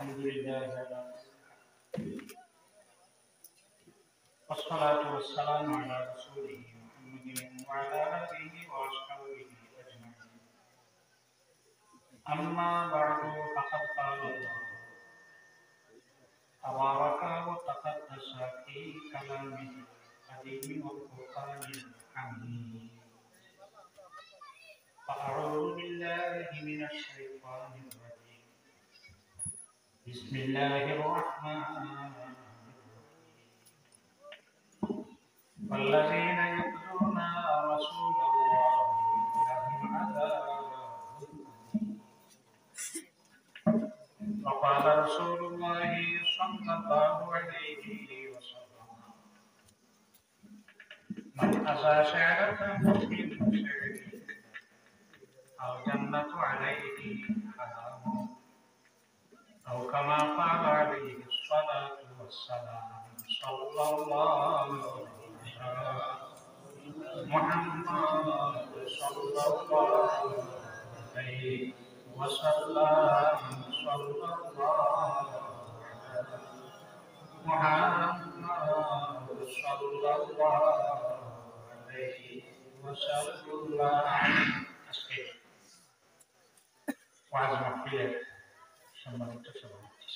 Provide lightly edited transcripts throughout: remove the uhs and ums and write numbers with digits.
الحمد لله والصلاة والسلام على رسوله محمد وعلى آله وأصحابه أجمعين. أما بعد فقد قال الله تبارك وتقدس في كلامه القديم والفرقان الحميد. فأعوذ بالله من الشيطان الرجيم. بسم الله الرحمن الرحيم. والذين يؤذون رسول الله لهم عذاب أليم. وقال رسول الله صلى الله عليه وسلم من أذى شعرة من شعره الجنة عليه حرام أو كما قال عليه الصلاة والسلام صلى الله محمد صلى الله عليه وسلم صلى الله محمد صلى الله عليه وسلم. ওয়াজ মাহফিলের সম্মানিত সভাপতি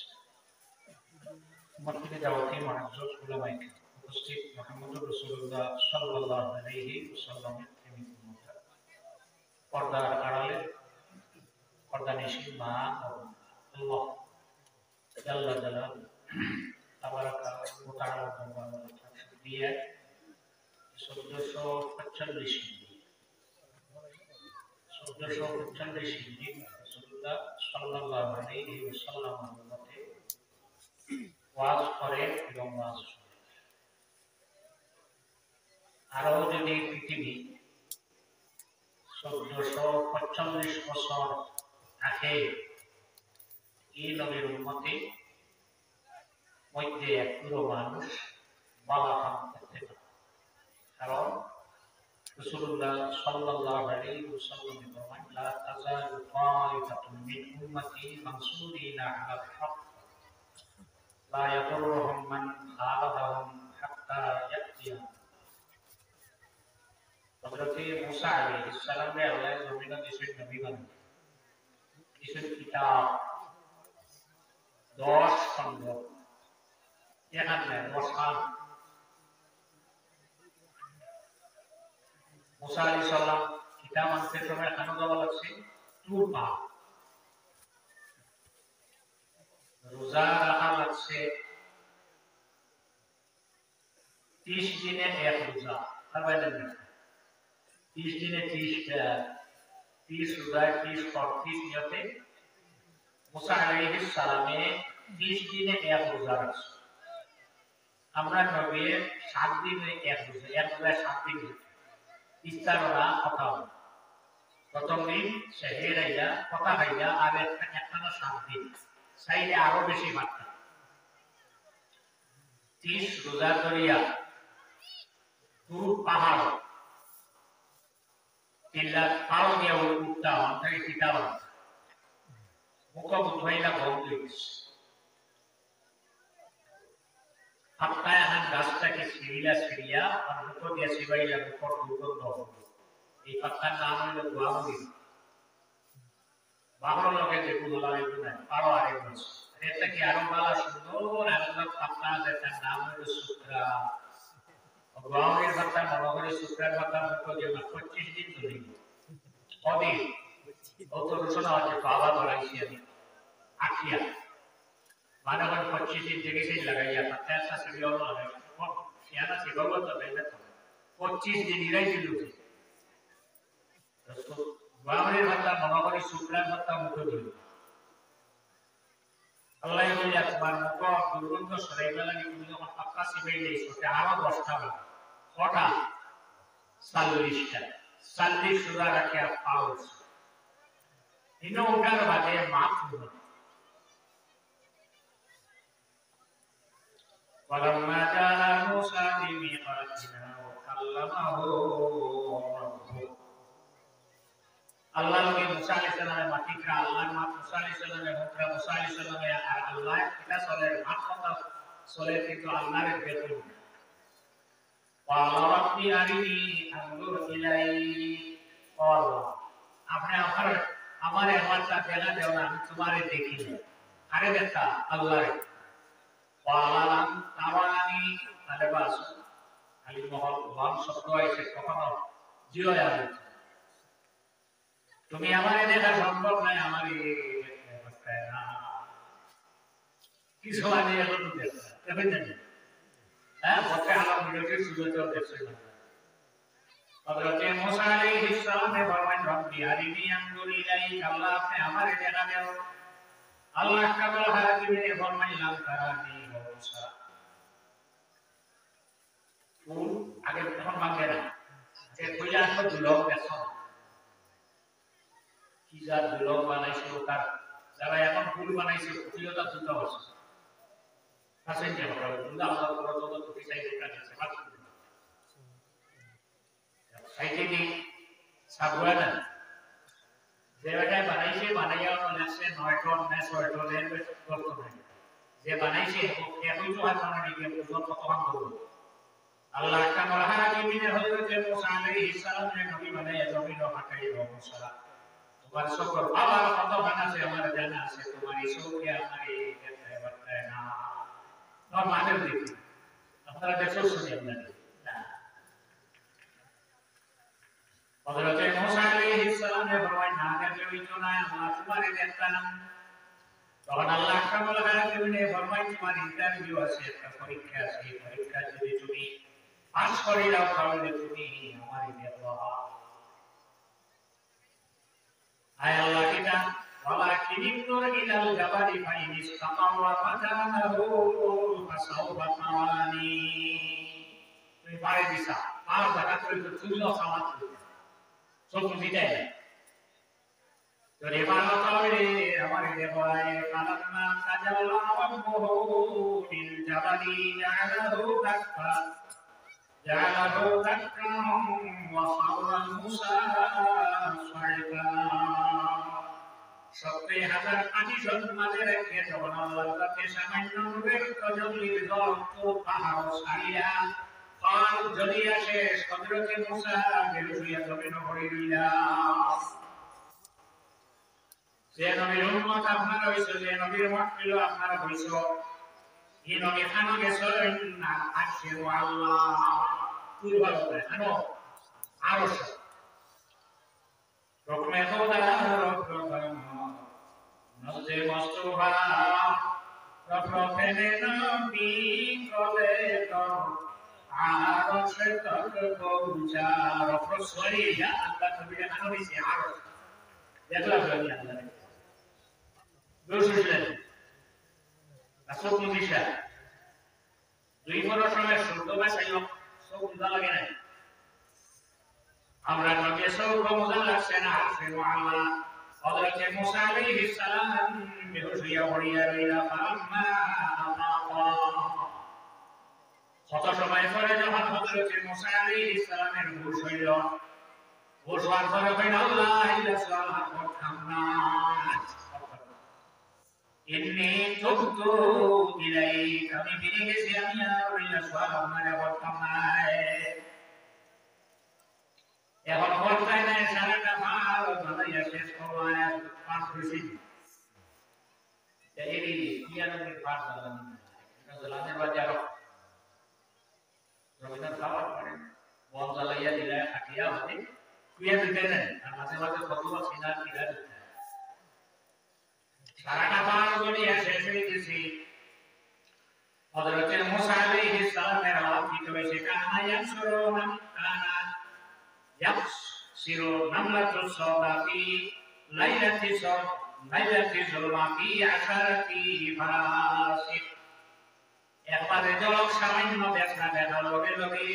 মাহফিলে দাওয়াতি মুআজ্জাজ উলামায়ে কেরাম উপস্থিত মুহাম্মদুর রাসূলুল্লাহ সাল্লাল্লাহু আলাইহি ওয়াসাল্লামের প্রেমিক উম্মত পর্দার আড়ালে পর্দানিশীন মা ও আল্লাহ জাল্লা জালালু তাবারাকা ওয়া তাআলা দিয়ে 1445 হিজরি রাসূলুল্লাহ সাল্লাল্লাহু আলাইহি ওয়াসাল্লামের উম্মতে ওয়াজ করে এবং ওয়াজ শুনে। আরো যদি পৃথিবী 1445 বছর আগে এই নবীর উম্মতে মধ্যে এক পুরো মানুষ বালাহাম করতে পারে, কারণ রাসূলুল্লাহ সাল্লাল্লাহু আলাইহি ওয়াসাল্লাম ফরমান লা তাযালু তাইফাতুন মিন উম্মতি মানসুরিনা আলাল হক লা ইয়াদুরুহুম মান খালাফাহুম হাত্তা ইয়াতিয়া। হযরত মুসা আলাইহিস সালামকে আল্লাহ জমিনে দিয়েছেন নবী বানিয়ে, দিয়েছেন কিতাব 10 খণ্ড, এখানে 10 খান। মুসা আলাইহিস সালাম কিতাব আনতে সময় কেন যাওয়া লাগছে? তুর পাহাড়। রোজা রাখা লাগছে 30 দিনে এক রোজা, আর বাইরে 30 দিনে 30 রোজায় 30 নিয়তে মুসা আলাইহিস সালামে 30 দিনে এক রোজা রাখছে। আমরা নবী 7 দিনে এক রোজা, এক রোজায় 7 দিন ইস্তাররা কথা হবে। প্রথম দিন সেহেরাইয়া কথা খাইয়া আর একখানা 7 দিন চাইলে আরো বেশি মাত্রা 30 রোজা ধরিয়া তুর পাহাড় তিল্লা পাও দিয়া উঠতা অন্তরে কিতাব মুখ বুঝাইলা বন্ধ হয়েছে। হাপ্তায় হান গাছটাকে সিরিয়া আর মুখ দিয়া সিবাইলা মুখর দুর্গন্ধ হল। এই পাত্তার নাম হইল গোয়ামুড়ি। বাহর লগে যে গুলো নাই আরো আরেক বছর এটা কি আরো বালা সুন্দর আলাদা পাত্তা, যেটার নাম হইল শুক্রা। গোয়ামুড়ির পাত্তা মনে করে শুক্রার পাত্তা মুখ দিয়ে 25 দিন চলে গেল। কদিন অত রচনা আছে বাবা বাড়াইছি আমি আখিয়া মানে 25 দিন থেকে সেই লাগাইয়া পাত্তা একটা সিরিয়াল লাগাই সিয়ানা সেবাও তো বেলা 25 দিন ইরাই দিল। গোয়ামুড়ির পাত্তা মনে করে শুক্রার পাত্তা মুখ দিল। আল্লাহ বলে তোমার মুখ দুর্গন্ধ সরাইবা লাগে, তুমি যখন পাত্তা সিবাই দিয়েছো আরো 10টা লাগে। কটা? 40টা। 40 রোজা রাখে পাউস ইনো ওটার বাদে মাফ হলো। ولما جاء موسى بميقاتنا وكلمه ربه আল্লাহ নবী মুসা আলাইহিস সালামের মাটিকা আল্লাহর মা মুসা আলাইহিস সালামের মুকরা মুসা আলাইহিস সালামের আর আল্লাহ এটা চলে মাঠ কথা চলে কিন্তু আল্লাহর বেতন ওয়া রাব্বি আরিনি আনজুর ইলাই আল্লাহ আপনি আমার একবারটা দেখা দেও না আমি তোমারে দেখি আরে দেখা আল্লাহ ওয়া তাওয়ানি আলবাস আলী মহল ওয়ান শব্দ আছে কখনো জিরো আসে তুমি আমারে দেখা সম্ভব নাই আমারে দেখতে না কিছু আগে এখন দেখবেন না হ্যাঁ বলতে আমার ভিডিওটি সুযোগ দেখছেন হযরত মুসা আলাইহিস সালামে ফরমান রব্বি আরিনি আনজুর ইলাইক আল্লাহ আপনি আমারে দেখা দেও আল্লাহ তাআলা হাকিমে ফরমাইলাম তারানি মুসা ফুল আগে তখন মাঙ্গে না যে কইলা আসলে দুলক দেখো কি যা দুলক বানাইছে তার যারা এখন ফুল বানাইছে ফুলটা দুটো আছে আসেন যে আমরা দুলা আল্লাহ তাআলা তো পিছাই দিতে আছে মাত্র সাইতে কি সাবওয়ানা যেটা বানাইছে বানাইয়া লাগছে 9 টন 10 টন এর করতে হবে যে বানাইছে একই তো আর বানানি দিয়ে বুঝো কত কাম করব আল্লাহ তাআলা হাকিমিনে হযরত মুসা আলাইহিস সালামের নবী বানাইয়া জমিন হাঁটাই মুসা তোমার সকল আবার কত বানাছে আমার জানা আছে তোমার ইসুকে আমারে দেখতে বর্তায় না নরমাল দেখি আপনারা দেখো শুনি আপনাদের হযরত মুসা আলাইহিস সালামের ফরমান না দেখলে হইতো না আমরা তোমারে দেখতাম তখন আল্লাহ তাআলা হাকিমিনে ফরমান তোমার ইন্টারভিউ আছে একটা পরীক্ষা আছে পরীক্ষা যদি তুমি পাস করে দাও তাহলে তুমি আমারে দেখবা আয় আল্লাহ কিটা ওয়ালাকিন ইনজুর ইলাল জাবালি ফাইন ইসতাকাওয়া ফাকানাহু ফাসাওফা তারানি তুমি পারে দিছা আর জায়গা করে তো তুমিও সামাত সব বুঝিটাই যদি ভালো তাহলে আমারে দেখবায় কালামা কাজাল্লা রাব্বুহু বিল জাবালি জাআলাহু দাক্কা জাআলাহু দাক্কা ওয়া খাওয়া মুসা সাইকা 70,000 পানিশন মাঝে রেখে যখন আল্লাহর কাছে সামান্য নূরের তজল্লি জলন্ত পাহাড় ছাড়িয়া পার জ্বলিয়া শেষ হযরত মুসা বেরুইয়া জমিন হইলা যে নবীর উম্মত আপনারা হইছো যে নবীর মাহফিল আপনারা হইছো এই নবী খানো গেছেন না আছে আল্লাহ পূর্ব করে আনো আরশ রকমে খোদা রকম নজে মুস্তাফা রফরফেনে নবী কলে তো আরশ তক পৌঁছা রফরফ সরি ইয়া আল্লাহ নবীর খানো হইছে আরশ দেখলাম আমি আল্লাহ রসুলের রাসূল মুজিশা দুই বছরের শুদ্ধ ভাষায় সব বুঝা লাগে না আমরা নবী সব বুঝা লাগছে না আসে আল্লাহ হযরত মুসা আলাইহিস সালাম বেহুশিয়া হইয়া রইলা ফাম্মা আফাকা কত সময় পরে যখন হযরত মুসা আলাইহিস সালামের হুশ হইল হুশ হওয়ার পরে কইল আল্লাহ ইল্লা সালাম করতামনা ইন্নী তুবতু ইলাইক আমি ফিরে গেছি আমি আর ইল্লা সালাম মানে করতাম না এখন বলতাই না সারাটা মাল বানাইয়া শেষ করলাম পাঁচ বেশি এই ইয়ানের পাঁচ জানলাম এটা জানলামের বাজার রবিনা খাওয়ার পরে বল জ্বালাইয়া দিলে খাটিয়া হতে কুইয়া দিতে নেন আর মাঝে মাঝে কতবার সিনার কিরা দিতে সারাটা মাল বানিয়া শেষ হয়ে গেছি হযরত মুসা আলাইহিস সালামের আওয়াজ দিতে হয়েছে কানা ইয়ানসুরুনা কানা يبصر نملة الصودا في ليلة ظلمة في عشرة فراسخ একবারে জলক সামান্য দেখা দেখার লগে লগে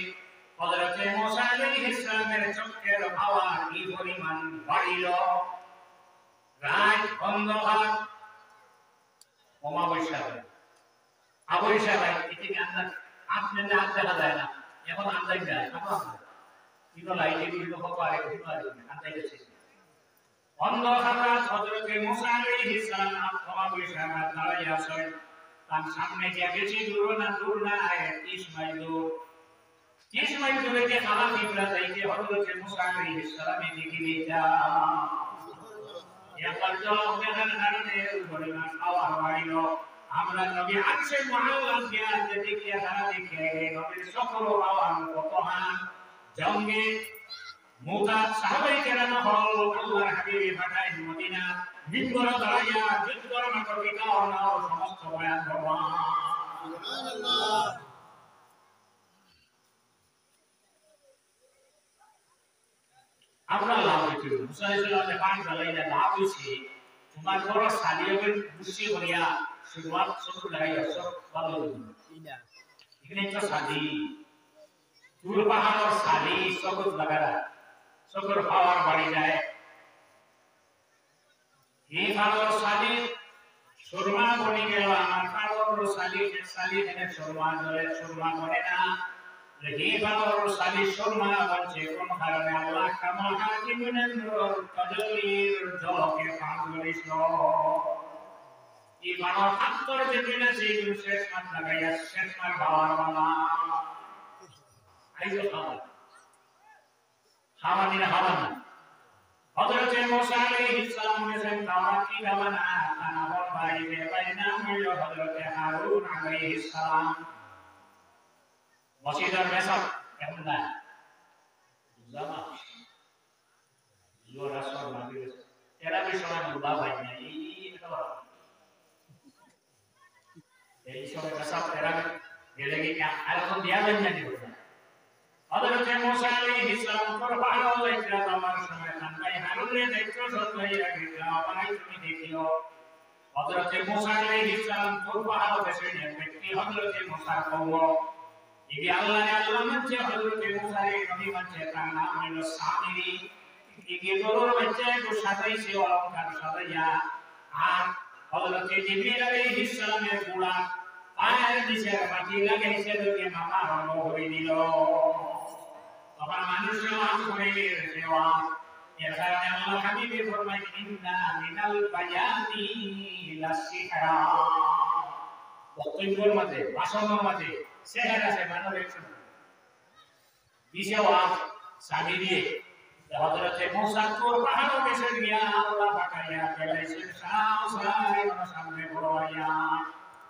হযরত মুসা আলাইহিস সালামের চোখের পাওয়া কি পরিমাণ বাড়িল রাত অন্ধকার অমাবস্যা অমাবস্যা রাত এটি আন্দাজ আপনাদের আজ দেখা যায় না এখন আন্দাজ যায় কিনো লাইটে দিল কত আরে কিনো আরে আন্দাজ আছে অন্ধকার হযরতে মুসা আলাইহিস সালাম আত্মা বিশারা দাঁড়ায় আছেন তার সামনে যে বেশি দূর না 30 মাইল দূর 30 মাইল দূরে যে খালা কিবলা যাইতে হযরতে মুসা আলাইহিস সালামের দিকে নিয়ে একবার জলখান কারণে উপরে না খাওয়া হইল আমরা নবী আরশে মুআল্লাম দিয়া দেখিয়া তারা দেখে নবীর সকল আওয়াম কতহান জঙ্গে মুতা সাহাবায়ে কেরাম হল আল্লাহর হাবিব পাঠায় মদিনা মিম্বর দাঁড়াইয়া যুদ্ধর মাতৃকা ও সমস্ত বয়ান করবা সুবহানাল্লাহ। আমরা লাভ হইছে মুসা আলাইহিস সালামের পান জ্বালাইয়া লাভ হইছে তোমার বড় সালিয়াকে বুঝি করিয়া শুরুয়াত শুরু লাগাইয়া সব ভালো হইছে এখানে একটা সাদি তুল পাহাড়ের সাদি সকল লাগারা সকল পাওয়ার বাড়ি যায় এই পাহাড়ের সাদি সুরমা বনি গেল আমার পাহাড়ের সাদি এনে সুরমা ধরে সুরমা করে না এই পাহাড়ের সাদি সুরমা বলছে কোন কারণে আল্লাহ কামাল হাকিমের নূর তাজলির জলকে পান করিস এই মানব হাত করে যেতে না সেই শেষ মাত লাগাইয়া শেষ মার বাবার বাবা আইজো খাওয়া দিন হাওয়া না হযরতে মুসা আলাইহিস সালাম মেসেন তাওরাত কি গাবানা আনা বল বাইরে বাইনা হইল হযরতে হারুন আলাইহিস সালাম মসজিদের মেসাব কেমন না জামা জোরা সর মাগি এরা বিষয় মুবা ভাই না এই সব মেসাব এরা গেলে কি আর কোন দিয়া দেন না হযরতে মুসা আলাইহিস সালাম কুরবান হইছে আমার সময় খানবাই হারুনের দায়িত্ব সত্যাইয়া গিয়া ভাই তুমি দেখিও হযরতে মুসা আলাইহিস সালাম কুরবান হইছে ব্যক্তি হযরতে মুসা কওম এই আল্লাহ মানছে হযরতে মুসা এর নবী মানছে তার নাম হলো সামিরি এই গরুর বাচ্চা তো সাজাইছে অলংকার সাজাইয়া আর হযরতে জিবরিল আলাইহিস সালামের গোড়া পায়ের নিচে মাটি লাগাইছে ওকে মাথা রঙ হয়ে দিল তখন মানুষের আম করে দেওয়া এর কারণে আল্লাহ হাবিবে ফরমায় ইন্না মিনাল বায়ানি লাসিহরা বক্তব্যের মাঝে ভাষণের মাঝে সেখানে আছে মানবের বিশেওয়া সাদি দিয়ে হযরতে মুসা কোর পাহাড় দেশে গিয়া আল্লাহ পাঠাইয়া ফেলাইছেন সামনে সামনে বড়াইয়া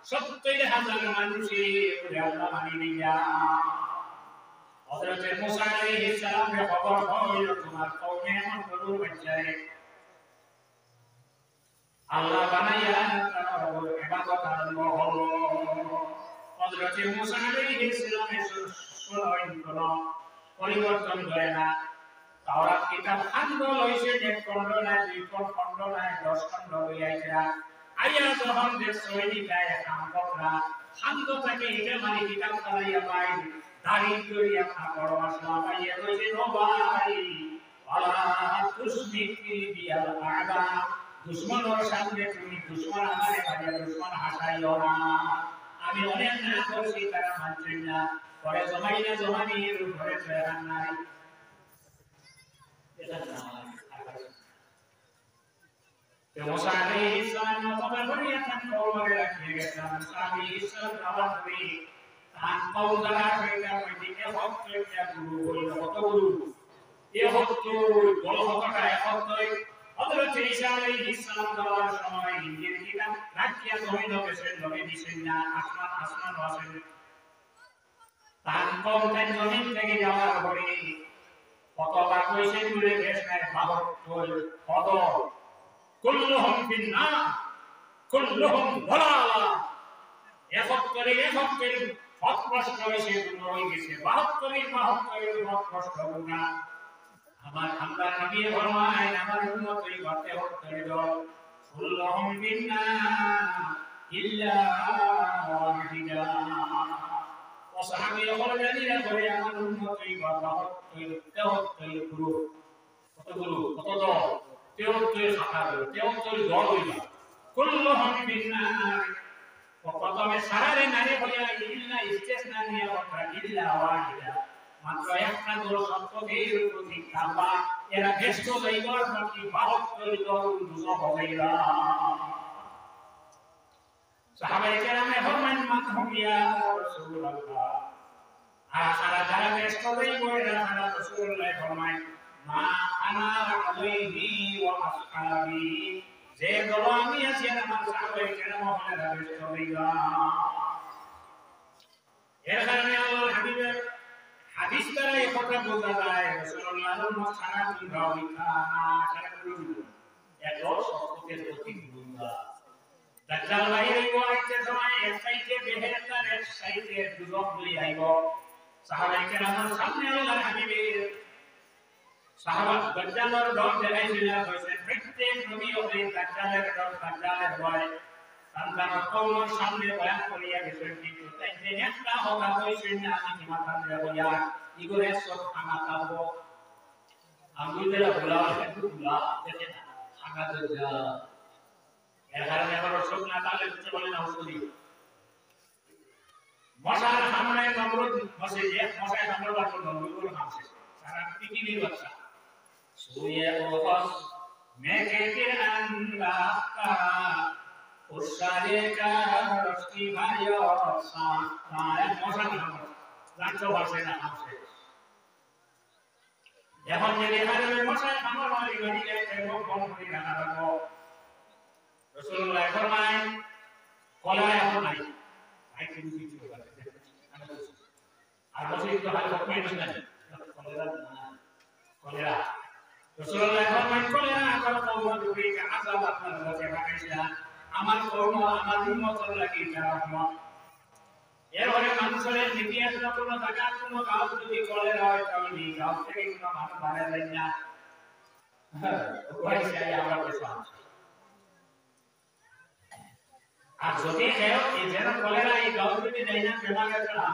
70,000 মানুষের আল্লাহ মানি নিয়া হযরতে মুসা আলাইহিস সালামের খবর হইল তোমার কওমে এমন গরুর বাচ্চারে আল্লাহ বানাইয়া তার ইবাদত আরম্ভ হলো হযরতে মুসা আলাইহিস সালামের কোনো পরিবর্তন হয় না তাওরাত কিতাব খন্ড লইছে এক খন্ড না দুই খন্ড না 10 খন্ড হইয়াইছে আইয়া যখন দেশ সৈনি গায়ে কাম করা খন্ড থেকে এটা মানে কিতাব চালাইয়া পাই দাঁড়িয়ে করিয়া বড় আসলা পাইয়া কইছে ও ভাই ওয়ালা তুসমিকি বিয়াল আদা দুশমনের সামনে তুমি দুশমন আমারে ভাইয়া দুশমন হাসাইও না আমি অনেক না করছি তারা মানছেন না পরে জমানির ঘরে ফেরান নাই এটা না মুসা আলাইহিস সালাম তখন বলিয়া তার কওমে রাখিয়ে গেছেন মুসা আলাইহিস সালাম আবার করি তার কওম দ্বারা কইতা কইতে হক কইতা গুরু হইল কত গুরু এ হক তো বড় হকটা হকই হযরত ঈসা আলাইহিস সালাম দেওয়ার সময় নিজের কিতাব রাখিয়া জমিন গেছেন নবী দিছেন না আসমান আসেন তার কওম তার জমিন থেকে যাওয়ার পরে কতবার কইছে দূরে গেছেন ভাবত কত কুল্লুহুম ফিন্নার কুল্লুহুম দালালা একত্তরে হকভ্রষ্ট হয়েছে হয়ে গেছে 72 হকভ্রষ্ট না আমার আমরা নবী ফরমায় আমার উম্মতই করতে হকতরে দল কুল্লুহুম ফিন্নার ইল্লা ওয়াহিদা ও সাহাবী বলেন করে আমার উম্মতই হকতরে গুরু কত দল তেউত্তর সাকার তেউত্তর দল হইবা কুল্লুহুম ফিন্নার প্রথমে সারারে নারী হইয়া ইল্লা ইস্তেসনা নিয়া কথা ইল্লা ওয়াহিদা মাত্র একটা দল সত্যের প্রতীক্ষা বা এরা ব্যস্ত যাইবার বাকি 72 দল দুজো হইলা সাহাবায়ে কেরামে ফরমান মান হুমিয়া রাসূলুল্লাহ আর যারা ব্যস্ত যাইব এরা রাসূলুল্লাহ ফরমান মা আনা আলাইহি ওয়া আসহাবি যে দল আমি আছি আমার সাহাবায়ে কেরাম ওখানে ব্যস্ত হইলা এর কারণে আল্লাহর হাবিবের হাদিস দ্বারা এই কথা বোঝা যায় রাসূলুল্লাহর মুসারাতুল গাওয়িকা না সারা করে এত সত্যের প্রতীক বুঝা দাজ্জাল বাইরে হইতে সময় এক সাইডে বেহেশতের এক সাইডে দুজক বলি আইব সাহাবায়ে কেরামের সামনে আল্লাহর হাবিবের সাহাবা দাজ্জালের ডর দেখাইছিল কইছে প্রত্যেক নবী ওই দাজ্জালের ডর দাজ্জালের ভয় সন্তান কওমের সামনে বয়ান করিয়া গেছেন কিন্তু তাই একটা কথা কইছে না আমি মাথা দিয়ে বইয়া ইগরে সব খানা খাবো আঙ্গুলের ভুলা একটু ভুলা দেখে না খানা তো যা এর কারণে আবার সব না তাহলে কিছু বলে না হুজুরি মশার সামনে নমরুদ বসে যে মশার সামনে বাসন নমরুদ হাসে সারা পৃথিবীর বাচ্চা সুয়ে ওহস মেকে আন্দা উসারে কা রস্তি ভাইও সা তার মশার নাম জানতো বসে না হাসে এখন যে এখানে মশার সামনে মারি গড়িয়ে এবং বন্ধ করে রাখা রাসূলুল্লাহ ফরমায় কলায় এখন নাই আই কি কিছু বলে আর বসে তো হাল কমেন্ট না কলেরা রাসূলুল্লাহ ফরমায় কলেরা কল কওম দুবি কা আযাব আপনার কাছে রাখাইছিলা আমার কওম আমার উম্মতের লাগি রহমত এরপরে মানুষের ইতিহাস কোন জায়গা কোন গাঁও যদি কলেরা হয় তাহলে এই গাঁও থেকে কোনো মানুষ বাইরে যায় না ওই সেই আমরা কিছু আর যদি কেউ এই যেন কলেরা এই গাঁও থেকে যায় না বেমারে চলা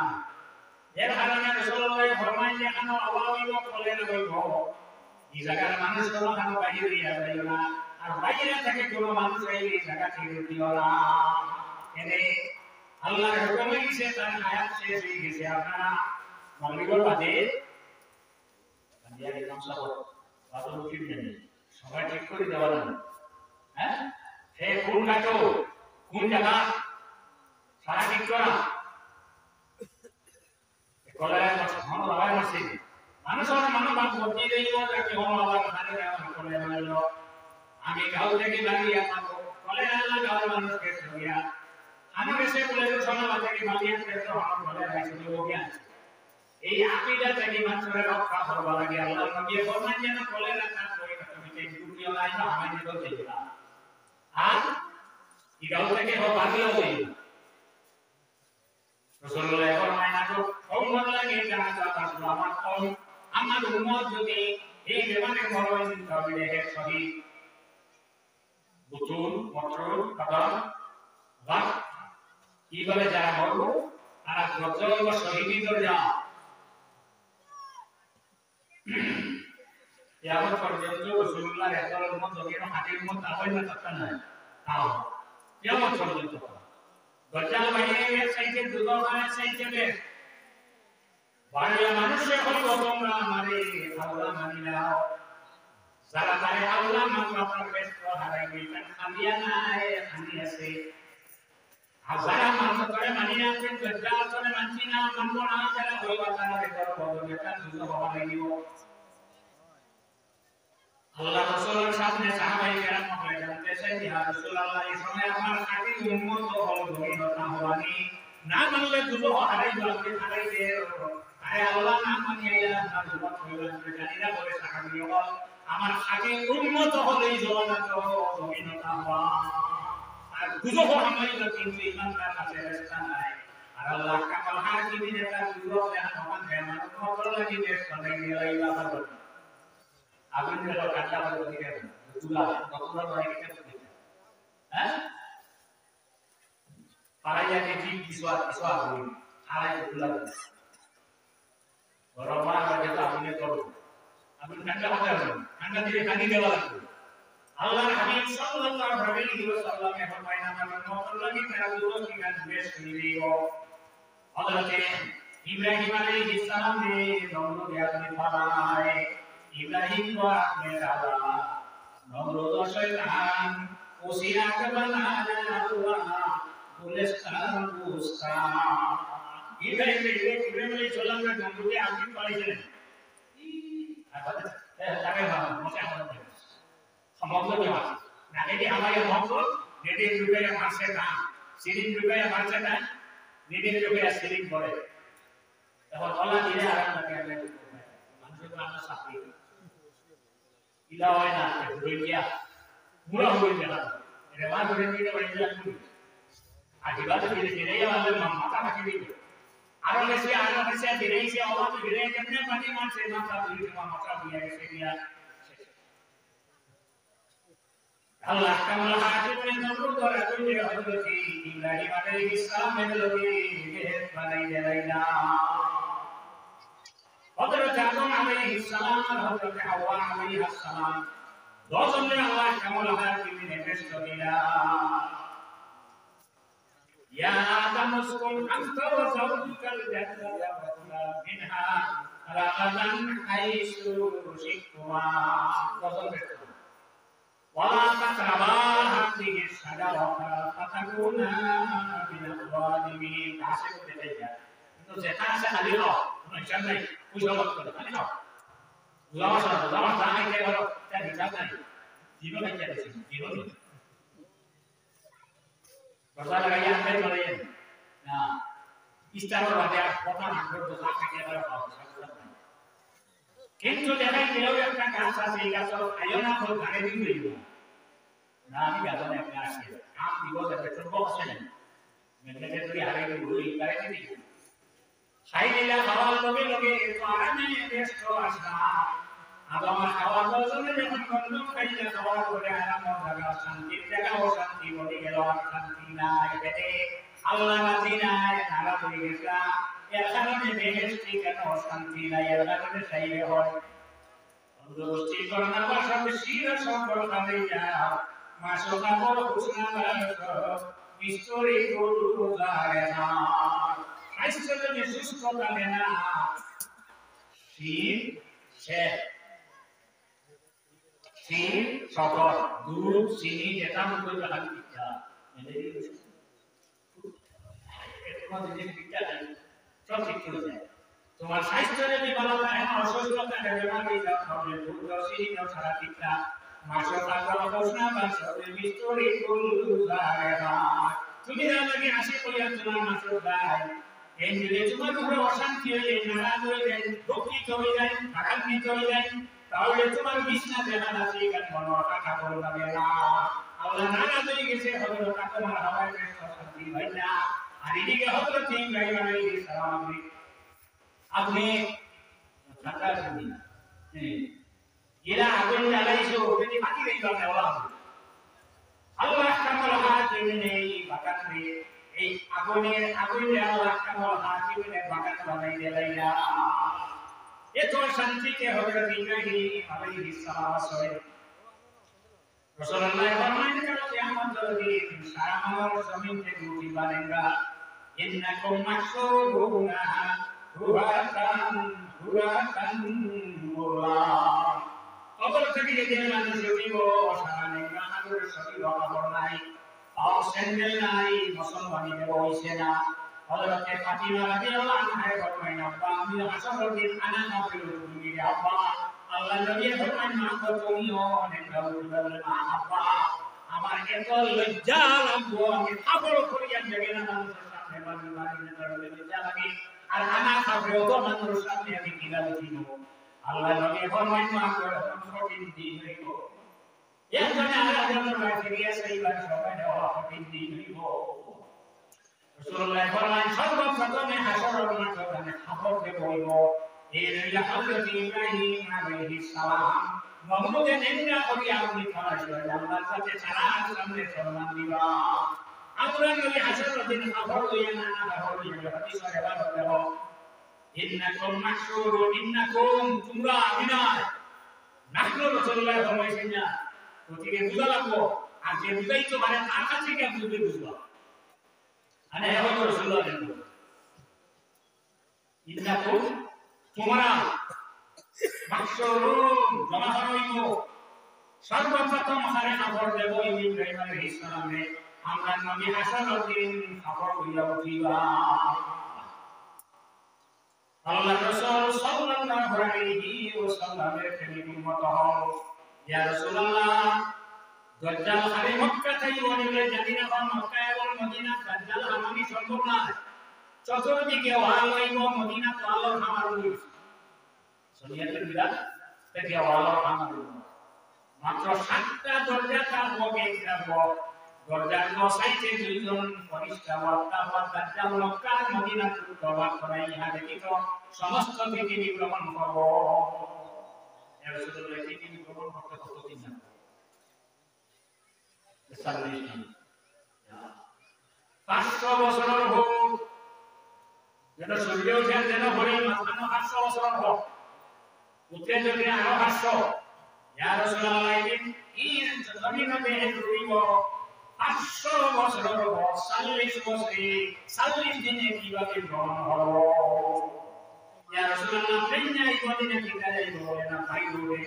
এর কারণে রাসূলুল্লাহ ফরমায় যে কেন অভাবিত কলেরা হইব এই জায়গার মানুষ কোনো কেন বাইরে দিয়া যায় না আর বাইরে থেকে কোনো মানুষ এই জায়গা থেকে দিও না এনে আল্লাহর হুকুমে গেছে তার আয়াত শেষ হয়ে গেছে আপনারা মাগরিবের বাদে বান্দিয়ার ইমাম সাহেব বাদল উঠিবেন সবাই ঠিক করে দেওয়া না হ্যাঁ হে কোন কাটো কোন জায়গা সারা ঠিক করা কলেরা মন লাগায় মাসি মানুষের মন বাপ বদলি দেইব তাকে মন লাগায় খানে কলেরা হলো আমি গাঁও থেকে বাড়ি আমার কলেরা গাঁও মানুষকে সরিয়া আমি বেশি বলে সোনা থেকে বাড়িয়ে তো আমার কলেরা ছিল গিয়া এই আকীদা থেকে মানুষের রক্ষা করবা লাগে আল্লাহ নবী ফরমান যেন কলেরা না করে তুমি যে দুনিয়া নাই না আমি বলতে দিলা আর এই গাঁও থেকে হোক বাড়িও দেই রাসূলুল্লাহ ফরমান না তো উম্মত লাগে জানা কথা আমার কম আমার উম্মত যদি এই বেমানে মরণ তবে হে সহি বুতুল মটরুল কদম বা কিভাবে যারা মরবো তারা গজল বা শহীদি দরজা ইয়াবত পর্যন্ত রাসূলুল্লাহ এতর মত যখন হাতির মত আওয়াজ না করতে না তাও ইয়াবত পর্যন্ত গজল বাইরে এক সাইডে দুটো মানে সাইডে বাড়ির মানুষে হল তোমরা আমারে আল্লাহ মানি নাও যারা তারে আল্লাহ মানলো আপনার ব্যস্ত হারাই গেলেন খালিয়া নাই খালি আছে হাজারা মানুষ করে মানি না আছেন গজ্জাল করে মানছি না মানবো না যারা হইবা তারা এটার বদলে তার দুটো হওয়া লাগিব আল্লাহ রাসূলের সামনে সাহাবায়ে কেরাম হয়ে জানতেছেন ইয়া রাসূলুল্লাহ এই সময় আমার খাঁটি উম্মত হল ধনীটা হওয়ানি না মানলে দুটো হারাই যাবে হারাই দেয় আরে আল্লাহ না মানিয়া না দুটো হইবা জানি না বলে সাহাবী বল আমার খাঁটি উম্মত হলেই জবানত ধনীটা হওয়া আর দুটো হামাই না কিন্তু ইমানদার কাছে রাস্তা নাই আর আল্লাহ কামাল হাকিমিন এটা দুটো দেখা তখন ফেমান কত লাগি দেশ করে গেলাইলা বল আপনি তো কাটা বলে দিলেন দুলা কতবার বলে গেছে হ্যাঁ পারাইয়া দেখি কিসওয়া বলি আড়াই দুলা বড়মা যেটা আপনি করুন আপনি ঠান্ডা হতে হবে ঠান্ডা দিয়ে পানি দেওয়া লাগবে আল্লাহর হাবিব সাল্লাল্লাহু আলাইহি ওয়াসাল্লাম এ ফরমায় না আমার মত লাগি তারা দুটো কি গান বেশ করে দিও হযরতে ইব্রাহিম আলাইহিস সালাম রে নমরুদ আপনি পালায় ইব্রাহিম को आपने डाला नमरूद शैतान उसी आग बनाया हुआ गुलिस्तान बुस्तान इब्राहिम ने चलम में नमरूद आपने पालिছিলেন তাকে মশা করতে সম্ভব না নাকি আমাদের ভক্ত নেটে রূপে মারছে না সিরিন রূপে মারছে না নেটে রূপে সিরিন করে এখন আল্লাহ দিলে আরাম লাগে মানুষের আমরা সাথে ইলা হয় না রইয়া মুরা হয়ে গেল এর মা ধরে নিয়ে বাড়ি যা করি আদিবাসী ধীরে ধীরে আমাদের মাথা কাটি দিবে আরো বেশি ধীরে সে অবাক ধীরে কেমনে পানি মারছে মাথা ধরে মাথা দিয়ে গেছে দিয়া আল্লাহ কামাল হাকিমের নমরুদ ধরে কইলে হযরত ইব্রাহিম আলাইহিস সালামের লগে বানাই দেলাইলা হযরত আদম আলাইহিস সালাম আর হযরত হাওয়া আলাইহিস সালাম দুজনে আল্লাহ কামাল হাকিমের নির্দেশ দিলা ইয়া আদম উসকুন আনতা ওয়া যাওজুকাল জান্নাতা ওয়া কুলা মিনহা রাগাদান হাইসু শিকতুমা ولا تقربا هذه الشجرة فتكونا من الظالمين عاشق بالله انه زيتان ساليو من جنة وجوات كده خلينا لا صار كده تاني جنة جيبوا كده جيبوا بردار gaya ambil kalian nah istilah ada kota anggur dosa kaya কিন্তু দেখাই কেউ একটা গাছ আছে এই গাছ আয়ো না তো গানে দিন দিব না আমি গাছনে আপনি আসি কাম দিব যাতে ছোট আছে না মেলে যদি আরে গুই করে দিই সাইলেলা খাওয়ার লগে লগে তো আরামে ব্যস্ত আসা আমার খাওয়ার জন্য যখন বন্ধ খাইলে খাওয়ার করে আরাম জায়গা শান্তি জায়গা ও শান্তি বলি গেল শান্তি নাই পেটে আল্লাহ রাজি নাই নারাজ হয়ে গেছে এর কারণে বেহেশতি কেন শান্তি নাই এর কারণে চাইলে হয় অন্তর্দৃষ্টি করোনা বা সব শির সম্পর্ক কাঁদে যাও মাসকা বড় ঘোষণা বাস মিস্তরি গরু লাগে না স্বাস্থ্য যদি সুস্থ থাকে না শির শেষ শির সকল দুধ চিনি যেটা মতো লাগে পিঠা সব ঠিক করে যায় তোমার স্বাস্থ্য যদি ভালো থাকে অসুস্থতা বেমার হয়ে যাও তাহলে দুধ চিনি দাও সারা পিঠা মাসকা বড় ঘোষণা বাস মিস্তরি গরু লাগে না তুমি আমাকে আসে কইয়া তোমার মাসক গায় এই দিলে তোমার উপরে অশান্তি হয়ে নারাজ হয়ে যায় দুঃখিত হয়ে যায় আঘাত হয়ে যায় তাহলে তোমার বিছনা দেনা আছে কেন মনে টাকা বলবে না আল্লাহ নারাজ হয়ে গেছে হযরত তোমার হাওয়ায় শান্তি হয় না আর এদিকে হযরত ইব্রাহিম আলাইহিস সালাম আপনি টাকা শুনি এরা আগুন জ্বালাইছো যদি বাকি রইল না আল্লাহ কামাল হাকিমের এই বাগানে এই আগুনের আল্লাহ কামাল হাকিমের বাগান বানাই দিলাইলা এত শান্তিতে হযরত ইব্রাহিম আলাইহিস সালাম আসলে রাসূলুল্লাহ ফরমায়েন কাল কিয়ামত দিন সারা মানব জমিন থেকে উঠি বানেগা ইন্নাকুম মাহশুরুনা হুরাতান মুল্লাহ কবর থেকে যে মানুষ উঠিব সারা নেগা আগুনের শরীর খবর নাই আর সেন্ডেল নাই মুসলমানি দেব হইছে না হযরত ফাতিমা রাদিয়াল্লাহু আনহা ফরমায়েন আব্বা আমি হাসরের দিন আনা নবীর তুমি আব্বা আল্লাহ নবী ফরমায়েন মা তো তুমিও অনেক বড় আব্বা আমার এত লজ্জা লাগবো আমি খাবল করিয়া দেখে না মানুষের সামনে বাড়ি লজ্জা লাগে আর আনা খাবো তো মানুষের সামনে আমি কিভাবে দিব আল্লাহ নবী ফরমায়েন মা তো কঠিন দিন হইব একজনে আরেকজনের বাড়িতে গিয়ে সেইবার সবাই দেওয়া কঠিন দিন হইব রাসূলুল্লাহ ফরমায়েন সর্বপ্রথমে হাসরের মাঠে খবর দেব হইব এই রইলা হযরত ইব্রাহিম আলাইহিস সালাম নমরুদের নিন্দা করি আপনি ফরাসি আল্লাহর কাছে সারা সামনে সম্মান দিবা আমরা নবী হাসরের দিন খবর লইয়া না খবর লইয়া হাদিস রেওয়ায়াত দেব ইন্নাকুম মাহশুরুন ইন্নাকুম তোমরা বিনায় নাহনু রাসূলুল্লাহ ফরমাইছেন না প্রতিকে বুঝা লাগবো আর যে বুঝাইতো মানে তার কাছে কি আপনি বুঝবা আরে এখন রাসূলুল্লাহ ইন্নাকুম তোমরা মাহশুরুন জমা হইব সর্বপ্রথম হারে খবর দেব ইব্রাহিম আলাইহিস সালামে আমরা নবী হাসানুর দিন খবর হইয়া উঠিবা আল্লাহ রাসূল সাল্লাল্লাহু আলাইহি ওয়াসাল্লামের প্রেমিক উম্মত হও ইয়া রাসূলুল্লাহ দাজ্জাল হারে মক্কা থেকে বলে জানিনা কোন মক্কা এবং মদিনা দাজ্জাল হামানি সম্ভব না চতুর্দিকে ওয়াল হইব মদিনা তো আল্লাহর হামার হইব শরীয়তের বিধান থেকে ওয়াল হামার হইব মাত্র 7টা দরজা থাকবে দরজার নসাইতে দুইজন ফরিস্তা ওয়াক্তা দাজ্জাল মক্কা মদিনা প্রবাস করাই ইহা ব্যতীত সমস্ত পৃথিবী ভ্রমণ করব ইয়া রাসূলুল্লাহ পৃথিবী ভ্রমণ করতে কতদিন লাগবে 40 দিন 500 বছরের হোক যেন সূর্য ওঠে যেন হলে মাত্র 500 বছরের হোক উঠে যদি আরো 500 ইয়া রাসূলুল্লাহ এই জমিনে রইব 500 বছরের হোক 40 বছরে 40 দিনে কিভাবে ভ্রমণ হলো ইয়া রাসূলুল্লাহ প্রেরণাই মদিনা থেকে যাইব না বাইরে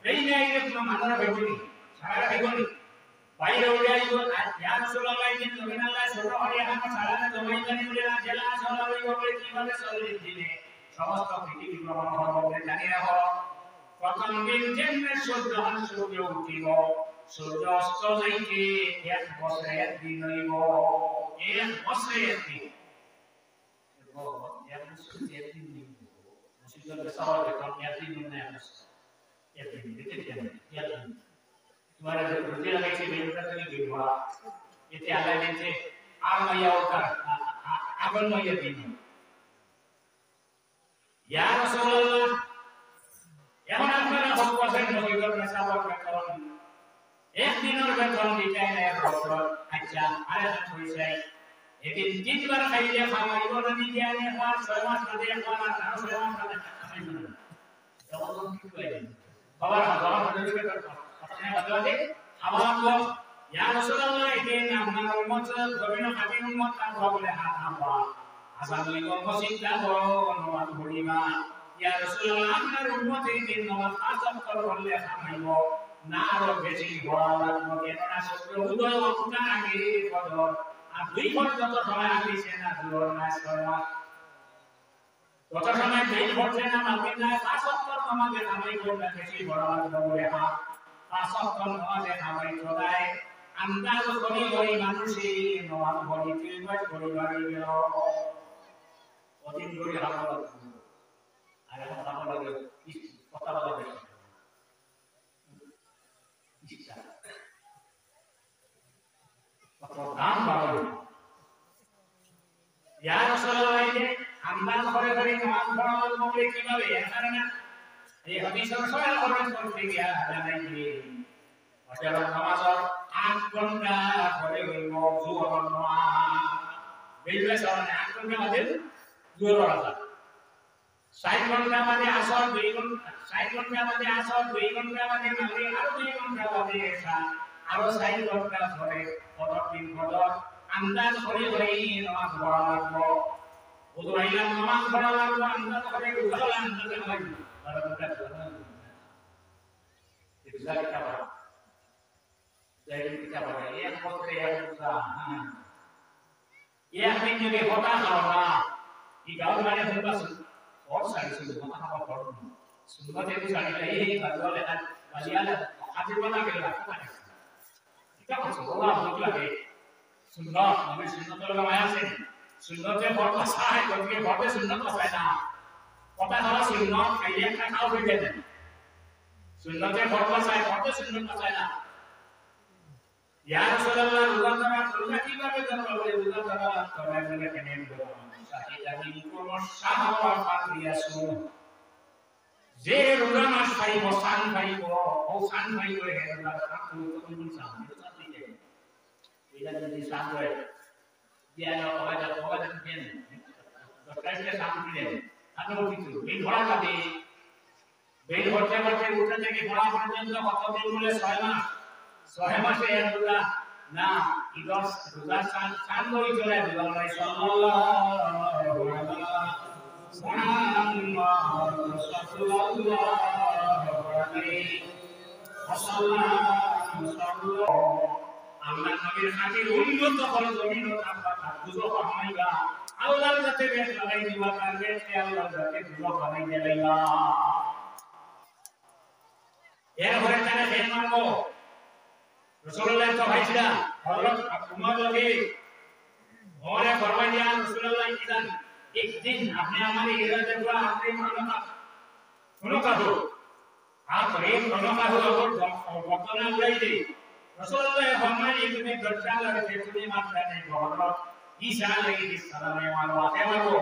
প্রেরণাই কোনো মানুষ বেগুনি সারা বেগুনি বাইরে যাইব ইয়া রাসূলুল্লাহ দিন জমিন আল্লাহ ছোট হয়ে এখন সারা জমাই জানি বলে না জেলা সরাই হবে কিভাবে 40 দিনে সমস্ত পৃথিবী ভ্রমণ হবে জানি রাখো প্রথম দিন যেমন সূর্য উঠিব সূর্য অস্ত যাইতে 1 বছরের দিন হইব 1 বছরের দিন মুসিবত বেসাওয়ার কম ইয়াতিন না ইয়াতিন দেখেন ইয়াতিন तुम्हारे रुचि लगे से बेटा तो नहीं हुआ ये त्याला देते आ मैया होता आगन मैया दिन या रसूलुल्लाह এখন আপনারা ভগবানের নবীর মেসাওয়ার করুন এক দিনের বেতন দিতেন এক বছর আচ্ছা আরেকটা হইছে এদিন তিনবার খাইলে খাওয়াইব না নিজে আনে খাওয়া 6 মাস ধরে খাওয়া না 6 মাস ধরে খাওয়াইব না তখন কি কইলেন বাবার জবাব দিতে পারবো আপনি বলতে আবারও ইয়া রাসূলুল্লাহ এদিন আপনার উম্মত গবিন খাতিন উম্মত তার বলে হাত নামবা আসামি কোন চিন্তা করো নমাজ পড়িবা ইয়া রাসূলুল্লাহ আপনার উম্মত এদিন নামাজ আসাম করলে খামাইব না আরো বেশি বড় লাগবে কেননা সূর্য উদয় ওঠার আগে ফজর আর 2 পর্যন্ত সময় আছে না দুর না সরমা কত সময় দেই পড়ছে না মাগরিব না 5 ওয়াক্ত নামাজে নামাই করলে বেশি বড় লাগবে বলে হ্যাঁ 5 ওয়াক্ত নামাজে নামাই চলায় আন্দাজ করি ওই মানুষই নামাজ পড়ি তিলবাজ পরিবারে গেল অদিন ধরে হাওয়া আর এখন হাওয়া লাগে কথা বলা বেশি দাম বাড়াবে ইয়া রাসূলুল্লাহ আমরা ঘরে ঘরে নামাজ পড়ার মধ্যে কিভাবে এখানে না এই হাদিসের সহায় করেন করতে গিয়া জানাই যে ওটা নামাজ 8 ঘন্টা পরে হইব জোহর নামাজ বেলবে সামনে 8 ঘন্টা বাদে জোহর নামাজ 60 ঘন্টা বাদে আসর 2 ঘন্টা 60 ঘন্টা বাদে আসর 2 ঘন্টা বাদে মাগরিব আর 2 ঘন্টা বাদে এশা আরো 60 ঘন্টা পরে পরদিন ফজর আন্দাজ করে হই নামাজ পড়া লাগবে ওদরাইলা নামাজ পড়া লাগবে আন্দাজ করে উঠলা আন্দাজ লাগবে তারপরে এটা কি বলা jadi kita pada yang kotre yang susah yang menjadi kota Allah di gaul mana bebas और सारी सुविधा apa perlu semua itu saling lagi kalau lihat kalian hati mana kita kita masuk Allah betul lagi sunnah nabi sunnah itu namanya sih sunnah itu berapa sahih jadi berapa sunnah itu saya kota Allah sunnah kalian kan tahu begitu sunnah itu berapa sahih berapa sunnah itu saya Ya Rasulullah Allah kiভাবে জানবো বলে Allah তোমার জন্য কেন বলবো সাহিদা বিকুম শাহওয়া ফাতিয়াসুন যে রোজা মাস পাইব সান পাইব ও সান পাইব হে আল্লাহ আপনি কোন সান দিতে এটা যদি সান হয় দিয়া ওয়াদা দেন দরকারে সান দিলেন আপনি কিছু বিল ভরা কাটে বিল ভরতে ভরতে উঠে থেকে ভরা পর্যন্ত কত দিন বলে 6 মাস 6 মাসে আল্লাহ না ইদস রোজা সান লই চলে দিলাম সাল্লাল্লাহু আলাইহি মুহাম্মদ সাল্লাল্লাহু আলাইহি ওয়াসাল্লাম। আল্লাহ নবীর খাতির উন্নত হলো জমিন ও তাপমাত্রা দুটো হইবা আল্লাহর কাছে বেশ লাগাই দিবা তার বেশে আল্লাহর কাছে দুটো বানাই দিবা। এরপরে তারা হেন মানবো রাসূলুল্লাহ তো ভাইছিলা হযরত উমর লগে ওরে ফরমাই দিলেন রাসূলুল্লাহ ইদান একদিন আপনি আমারে এরা দেখবা আপনি মাননা শুনো কাহো আপনি মাননা কাহো বর্তমানে উড়াইতে রাসূলুল্লাহ ফরমাই তুমি দজ্জাল আর তুমি মারতে নেই হযরত ঈসা আলাইহিস সালামে মারবা মারবো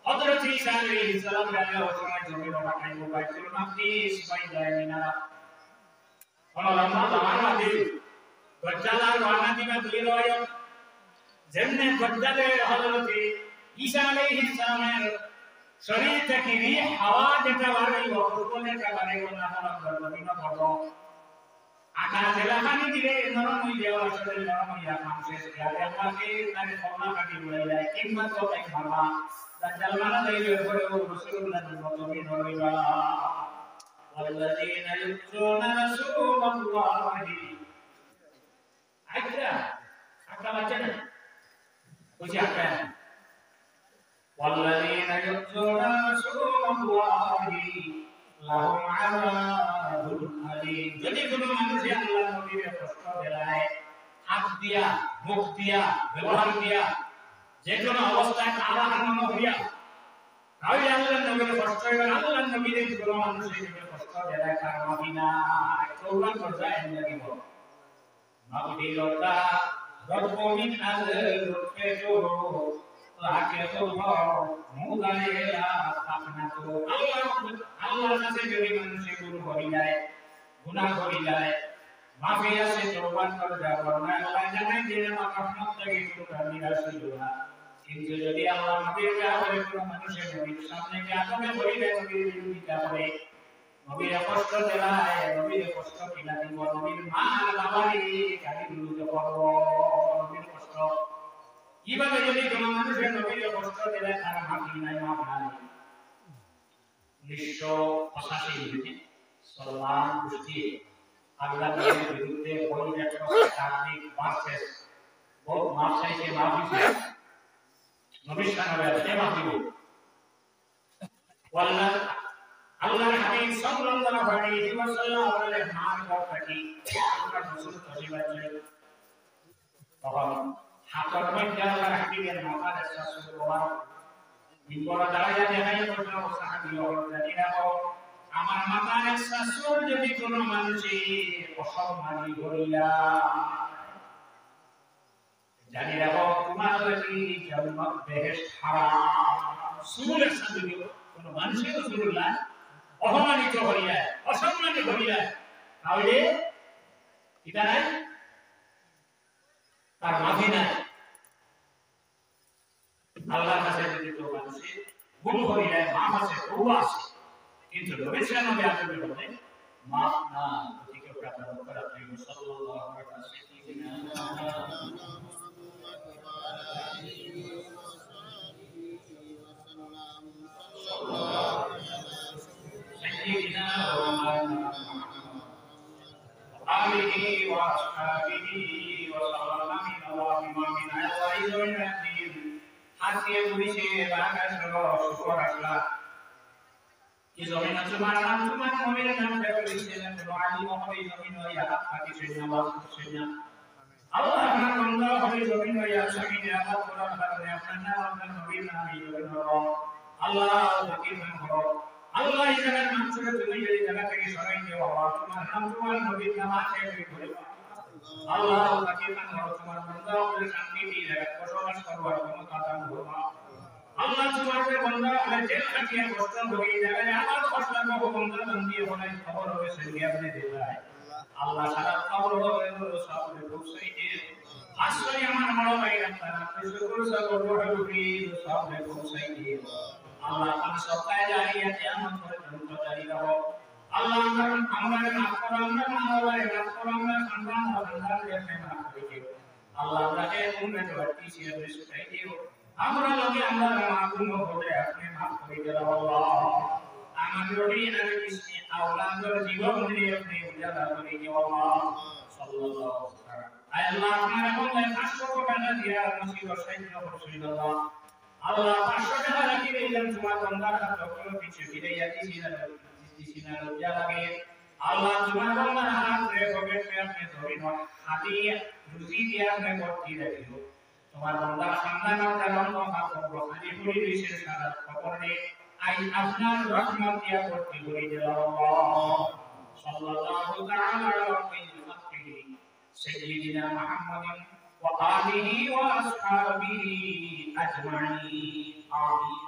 হযরত ঈসা আলাইহিস সালাম আল্লাহ সময় জমিন বানাই বাইতুল মাকদিস বাইদায় মিনারা লম্বা জামানা দিল দজ্জাল আর ওয়ানা দিবা দুই রয় যেমনে দজ্জালের হযরত ঈসা আলাইহিস সালামের শরীর থেকে হাওয়া যেটা বাড়াইব উপরে যেটা বাড়াইব না হলো জমিন পড়ো আকাশ এলাকানি দিলে নরম হই যাওয়া শরীর নরম হইয়া কাম শেষ যাবে আল্লাহকে তার ফলনা কাটি বলে যায় কিংবা তো এক ভাবা দজ্জাল মারা যাইলে পরে রাসূলুল্লাহ জমিন হইবা والذين يؤذون رسول الله আচ্ছা আচ্ছা বাচ্চা না বুঝি আচ্ছা والذين يؤذون رسول الله لهم عذاب أليم যদি কোনো মানুষ আল্লাহর নবীকে কষ্ট দেয় হাত দিয়া মুখ দিয়া ব্যবহার দিয়া যে কোনো অবস্থায় কারা হারানো হইয়া তাহলে আল্লাহর নবীকে কষ্ট হবে আল্লাহর নবীকে কোনো মানুষকে কষ্ট দেয় কার মদিনা তওবা করতে লাগিব মাগফিরাতা রব্বুমিন আল-লুতফু লাকিতু মুদালিলা তাকনাতু আল্লাহর কাছে যদি মানুষ গুনাহ করে যায় মাফি আছে তওবা করে যাওয়ার না আল্লাহ জানেন যে মাফ থেকে শুরু নিরাশ হইল না কিন্তু যদি আল্লাহ নবীর ব্যাপারে কোনো মানুষের নবীর সামনে যে আতঙ্কে বলিবে নবীর বিরোধিতা করে নবীর কষ্ট দেয় নবীর কষ্ট কিনা দিব নবীর মা বাবারই গালি বিরোধিতা করব নবীর কষ্ট কিভাবে যদি কোনো মানুষের নবীর কষ্ট দেয় তার মাফি নাই মাফ নাই 1985 সলমান রুশদি আল্লাহ নবীর বিরুদ্ধে বই একটা কার্মিক ভার্সেস বহুত মাফ চাইছে মাফ দিছে নবীর সামনে আছে মাফ দিব ওয়াল্লাহ আল্লাহর হাবিব সাল্লাল্লাহু আলাইহি ওয়াসাল্লাম বলেন মার বরকতি আল্লাহর রাসূল তজিবা ছিলেন তখন হাতর মধ্যে আল্লাহর হাবিবের মাথার সাসুর ওয়ার বিপর দাঁড়াইয়া দেখাইয়া বলল সাহাবী জানিনা আমার মাথার সাসুর যদি কোনো মানুষই অসম্মানী করিলা জানি রাখো তোমার লাগি জান্নাত বেহেশত হারাম সুরের সাথে কোনো মানুষের রাসূলুল্লাহ অপমানিত হইয়া অসম্মানিত হইয়া তাহলে এটা নাই তার মাফি নাই আল্লাহর কাছে যদি তো মানুষে ভুল করিলে মাফ আছে তওবা আছে কিন্তু নবীর সামনে আসবে বলে মাফ না প্রতিকে প্রার্থনা করা প্রিয় সাল্লাল্লাহু আলাইহি ওয়াসাল্লাম سيدنا وآله وأصحابه وسلم من الله ومن أزواجه النبيين حتى يبشر بعد شكر الله إذا من سبحان الله ومن نعم فبشر علي وحي من ويا حتى سيدنا الله سيدنا الله أكبر الله وحي من ويا سيدنا الله قرآن فرمانا ومن نبينا الله أكبر আল্লাহ এই জায়গায় মানুষকে তুমি এই জায়গা থেকে সরাই দেওয়া আল্লাহ তোমার নাম তোমার নবীর নাম আছে বলে আল্লাহ তাকে তোমার বান্দা বলে শান্তি দিয়ে জায়গা বসবাস করবার ক্ষমতা দান করো আল্লাহ তোমার বান্দা বলে জেল কাটিয়ে কষ্ট হয়ে জায়গায় আমার কষ্ট করব বান্দা দান দিয়ে বলে খবর হবে সেই আপনি দিলাই আল্লাহ সারা খবর হবে সবরে খুশি দিয়ে আসলে আমার বড় ভাই আপনারা শুকর সাগর বড় সবরে খুশি দিয়ে আল্লাহ পাক সকায় জারিয়া কিয়ামত পর্যন্ত জারি রাখো আল্লাহ আমরা মাফ করো আমরা মাফ করো আমরা সন্তান ও সন্তানদের মাফ করে দিও আল্লাহ আপনাকে উম্মত বাতি শেয়ার করে দিও আমরা লগে আমরা মাফুম হতে আপনি মাফ করে দেন আল্লাহ আমাদের এই আর কিসে আওলাদের জীবন দিয়ে আপনি উজালা করে দিও আল্লাহ সাল্লাল্লাহু আলাইহি আল্লাহ আপনার বন্ধে 500 টাকা দিয়া মুসিবত সাহায্য করছেন আল্লাহ আল্লাহ 500 টাকা রাখি দিলেন তোমার বান্দার হাতে কোনো কিছু ফিরাইয়া দিছি না লজ্জা লাগে আল্লাহ তোমার বান্দার হাতে পকেটে আপনি ধরিন হাতি রুজি দিয়া আপনি ভর্তি রাখিও তোমার বান্দা সন্তান জানান কথা করবো খালি করে দিয়েছে সারা খবরে আই আপনার রহমত দিয়া ভর্তি করে দিল আল্লাহ সাল্লাল্লাহু তাআলা আলাইহি সাইয়্যিদিনা মুহাম্মাদিন ওয়া আলিহি ওয়া আসহাবিহি আজমাইন আমিন